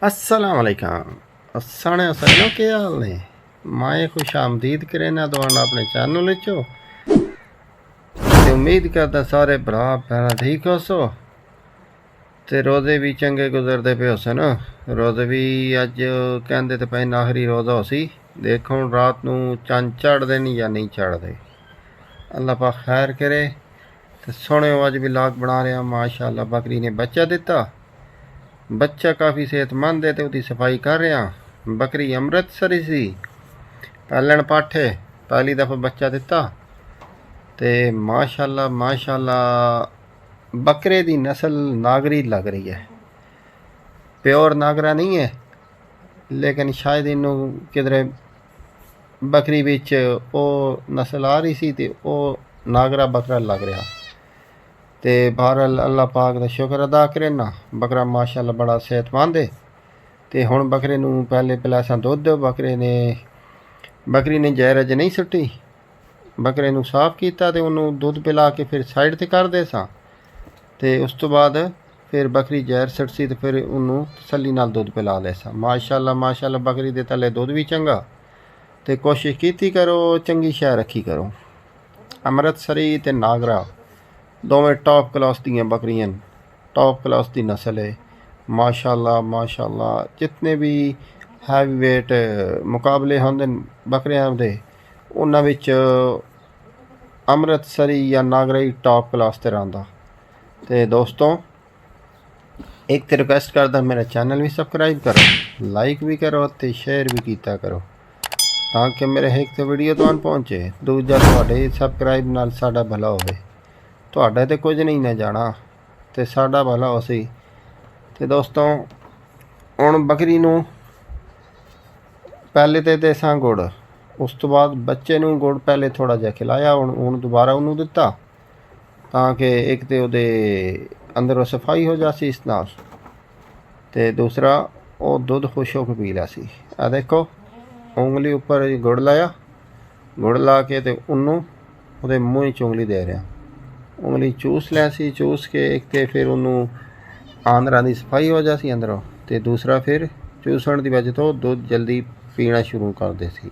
अस्सलाम वालेकुम असाने साइनो के हाल ने मैं खुश आमदीद करे ना दोबारा अपने चैनल चो उम्मीद करता सारे भरा भैन ठीक हो सो ते रोज़े भी चंगे गुजरते पे हो सन रोज़े भी अज कहते तो पे आखिरी रोज़ा हो सी देखो रात नू चंद चढ़ते नहीं या नहीं चढ़ते अल्लाह पाक खैर करे तो सुने अज भी लाग बना रहा माशाअल्लाह बकरी ने बच्चा दिता बच्चा काफ़ी सेहतमंद है तो उसकी सफाई कर रहा बकरी अमृतसरी सी पैलन पाठे पहली दफ़ा बच्चा दिता तो माशाअल्लाह माशाअल्लाह बकरे की नस्ल नागरी लग रही है प्योर नागरा नहीं है लेकिन शायद इनू किधरे बकरी बिच वो नस्ल आ रही सी तो वो नागरा बकरा लग रहा ते बहरहाल अल्लाह पाक दा शुक्र अदा करे ना बकरा माशाअल्लाह बड़ा सेहतमंद है ते हुण बकरे नूं पहले पिलासा दुध बकरी ने जहर अज नहीं सुट्टी बकरे नूं साफ कीता ते उन्होंने दुध पिला के फिर साइड ते कर दे सां ते उस तो बाद फिर बकरी जहर सुटसी तो फिर उन्होंने तसल्ली नाल दुध पिला ले सां माशाअल्लाह माशाअल्लाह बकरी दे तले दुध भी चंगा ते कोशिश कीती करो चंगी शै रखी करो अमृतसरी ते नागरा दोवें टॉप क्लास दियाँ बकरियां टॉप क्लास की नस्ल है माशाअल्लाह माशाअल्लाह जितने भी हैवी वेट मुकाबले होंदे बकरियां दे उन्हां विच अमृतसरी या नागरा टॉप क्लास ते रहिंदा ते दोस्तों एक तो रिक्वेस्ट करदा मेरा चैनल भी सबसक्राइब करो लाइक भी करो ते शेयर भी कीता करो ताकि मेरे एक तो वीडियो तुहानूं पहुँचे दूजा तुहाडे सबसक्राइब नाल साडा भला होवे तुहाडा तो कुछ नहीं ना जाना तो साडा भला हो सी ते दोस्तों हुण बकरी नूं पहले तो देसां गुड़ उस तो बाद बच्चे नूं गुड़ पहले थोड़ा जिहा खिलाया हुण दोबारा उन्होंने दिता ताकि एक तो उहदे अंदरों सफाई हो जासी इस नाल ते दूसरा वो दुध खुश होकर पी लिया सी आ देखो उंगली उपर गुड़ लाया गुड़ ला के ते उन्होंने उहदे मूँह च उंगली दे रहा उंगली चूस लिया सी चूस के एक तो फिर उन्होंने आंदरा की सफाई हो जासी अंदरों तो दूसरा फिर चूसण की वजह तो दुध जल्दी पीना शुरू कर दे सी।